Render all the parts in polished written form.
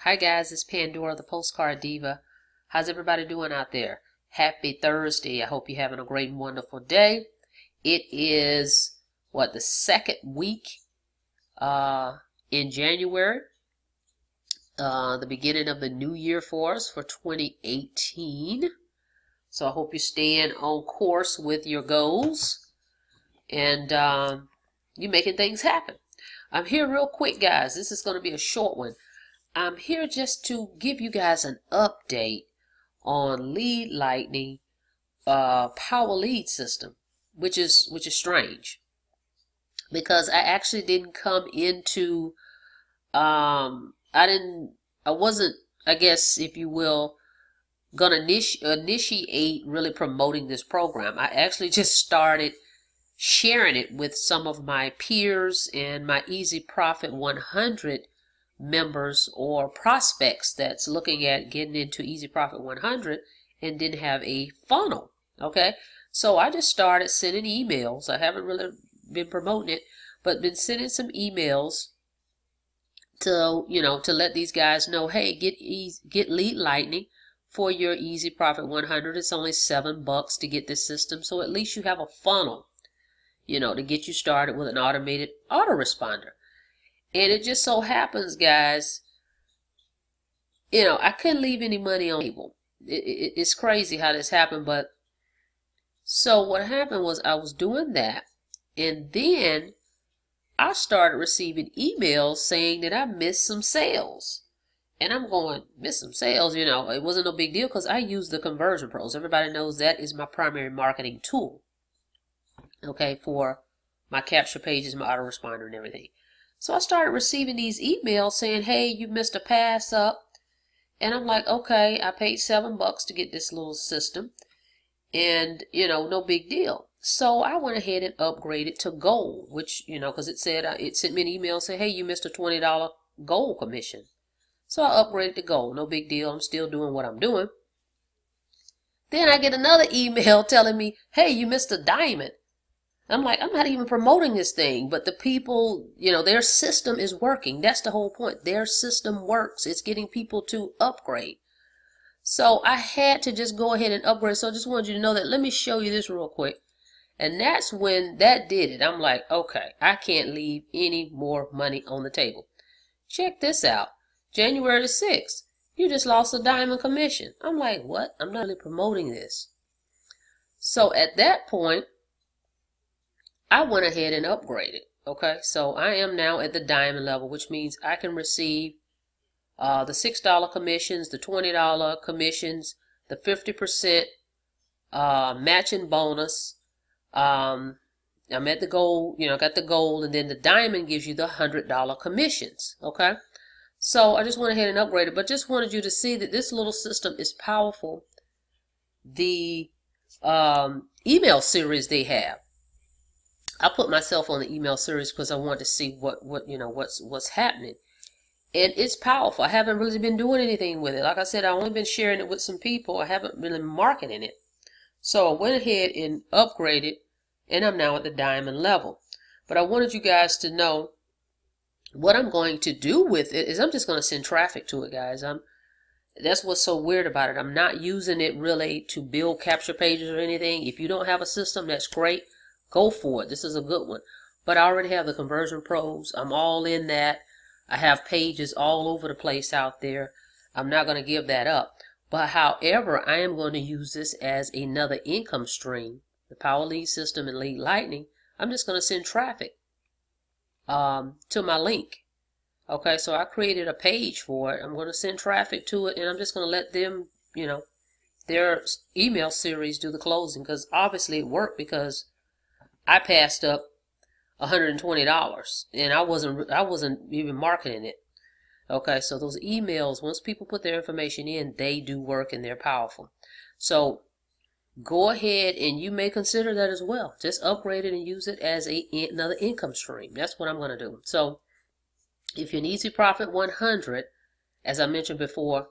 Hi guys, it's Pandora, the Postcard Diva. How's everybody doing out there? Happy Thursday. I hope you're having a great and wonderful day. It is, the second week in January. The beginning of the new year for us for 2018. So I hope you're staying on course with your goals and you're making things happen. I'm here real quick, guys. This is going to be a short one. I'm here just to give you guys an update on Lead Lightning Power Lead system, which is strange because I actually didn't come into I wasn't, I guess if you will, gonna initiate really promoting this program. I actually just started sharing it with some of my peers and my Easy Profit 100 members or prospects that's looking at getting into Easy Profit 100 and didn't have a funnel. Okay, so I just started sending emails. I haven't really been promoting it, but been sending some emails to to let these guys know, hey, get Lead Lightning for your Easy Profit 100. It's only $7 to get this system, so at least you have a funnel, to get you started with an automated autoresponder. And it just so happens, guys, I couldn't leave any money on the table. It's crazy how this happened, but so what happened was I was doing that, and then I started receiving emails saying that I missed some sales. And I'm going, miss some sales, it wasn't no big deal because I use the Conversion Pros. Everybody knows that is my primary marketing tool, okay, for my capture pages, my autoresponder and everything. So I started receiving these emails saying, hey, you missed a pass up. And I'm like, okay, I paid $7 to get this little system. And, no big deal. So I went ahead and upgraded to Gold, which, because it sent me an email saying, hey, you missed a $20 Gold commission. So I upgraded to Gold. No big deal. I'm still doing what I'm doing. Then I get another email telling me, hey, you missed a Diamond. I'm like, I'm not even promoting this thing, but the people, their system is working. That's the whole point. Their system works. It's getting people to upgrade. So I had to just go ahead and upgrade. So I just wanted you to know that. Let me show you this real quick. And that's when that did it. I'm like, okay, I can't leave any more money on the table. Check this out. January the 6th, you just lost a Diamond commission. I'm like, what? I'm not really promoting this. So at that point, I went ahead and upgraded. Okay, so I am now at the Diamond level, which means I can receive the $6 commissions, the $20 commissions, the 50% matching bonus. I'm at the Gold, got the Gold, and then the Diamond gives you the $100 commissions. Okay, so I just went ahead and upgraded, but just wanted you to see that this little system is powerful. The email series they have. I put myself on the email series because I wanted to see what's happening, and it's powerful. I haven't really been doing anything with it. Like I said, I've only been sharing it with some people. I haven't really been marketing it. So I went ahead and upgraded, and I'm now at the Diamond level. But I wanted you guys to know what I'm going to do with it is I'm just going to send traffic to it, guys. That's what's so weird about it. I'm not using it really to build capture pages or anything. If you don't have a system, that's great. Go for it. This is a good one. But I already have the Conversion Pros. I'm all in that. I have pages all over the place out there. I'm not going to give that up. But however, I am going to use this as another income stream. The Power Lead system and Lead Lightning. I'm just going to send traffic to my link. Okay, so I created a page for it. I'm going to send traffic to it, and I'm just going to let them, their email series do the closing, because obviously it worked because I passed up $120 and I wasn't even marketing it. Okay, so those emails, once people put their information in, they do work and they're powerful. So go ahead and you may consider that as well. Just upgrade it and use it as another income stream. That's what I'm going to do. So if you're an Easy Profit 100, as I mentioned before,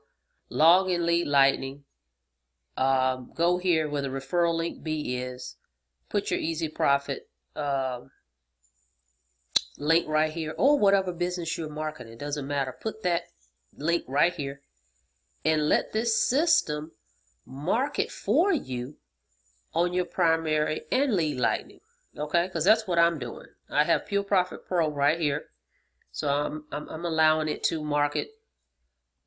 log in Lead Lightning. Go here where the referral link B is. Put your Easy Profit link right here, or whatever business you're marketing. It doesn't matter. Put that link right here and let this system market for you on your primary and lead lightning. Okay, because that's what I'm doing. I have Pure Profit Pro right here, so I'm allowing it to market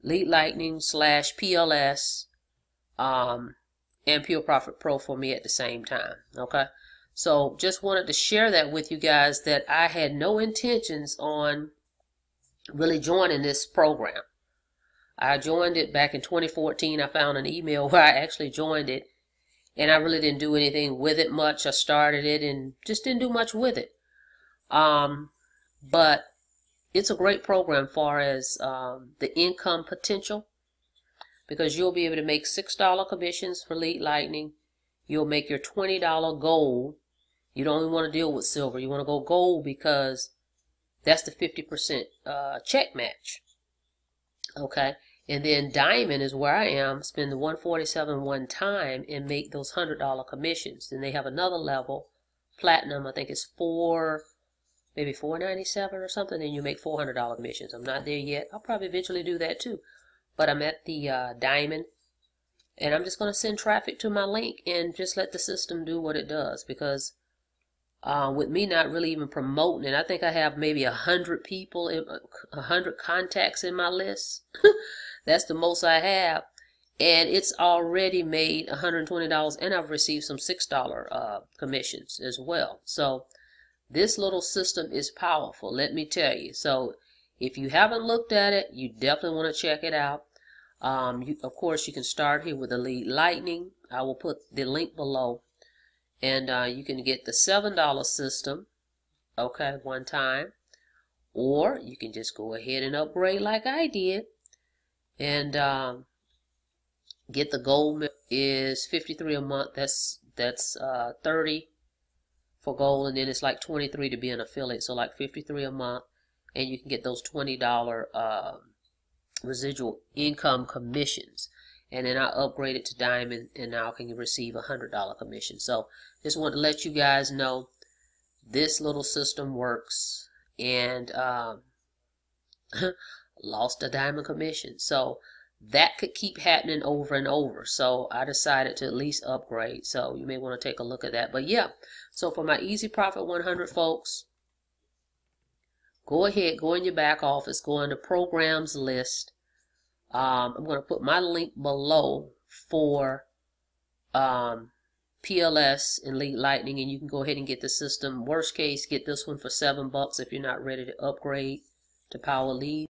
lead lightning / PLS and Pure Profit Pro for me at the same time. Okay, so just wanted to share that with you guys, that I had no intentions on really joining this program. I joined it back in 2014. I found an email where I actually joined it, and I really didn't do anything with it much. I started it and just didn't do much with it. But it's a great program as far as the income potential, because you'll be able to make $6 commissions for lead lightning. You'll make your $20 gold. You don't even want to deal with silver. You want to go gold because that's the 50% check match. Okay, and then diamond is where I am. Spend the $147 one time and make those $100 commissions. Then they have another level, platinum. I think it's maybe $497 or something. Then you make $400 commissions. I'm not there yet. I'll probably eventually do that too. But I'm at the diamond, and I'm just going to send traffic to my link and just let the system do what it does, because with me not really even promoting it, I think I have maybe 100 people, 100 contacts in my list. That's the most I have, and it's already made $120, and I've received some $6 commissions as well. So this little system is powerful, let me tell you. So if you haven't looked at it, you definitely want to check it out. Of course, you can start here with the lead lightning. I will put the link below. And you can get the $7 system, okay, one time. Or you can just go ahead and upgrade like I did. And get the gold is $53 a month. That's $30 for gold, and then it's like $23 to be an affiliate. So like $53 a month. And you can get those $20 residual income commissions. And then I upgraded to diamond, and now I can receive $100 commission. So just want to let you guys know this little system works, and lost a diamond commission. So that could keep happening over and over. So I decided to at least upgrade. So you may want to take a look at that. But yeah, so for my Easy Profit 100 folks, go ahead, go in your back office, go into programs list. I'm going to put my link below for PLS and lead lightning, and you can go ahead and get the system. Worst case, get this one for $7 if you're not ready to upgrade to power lead.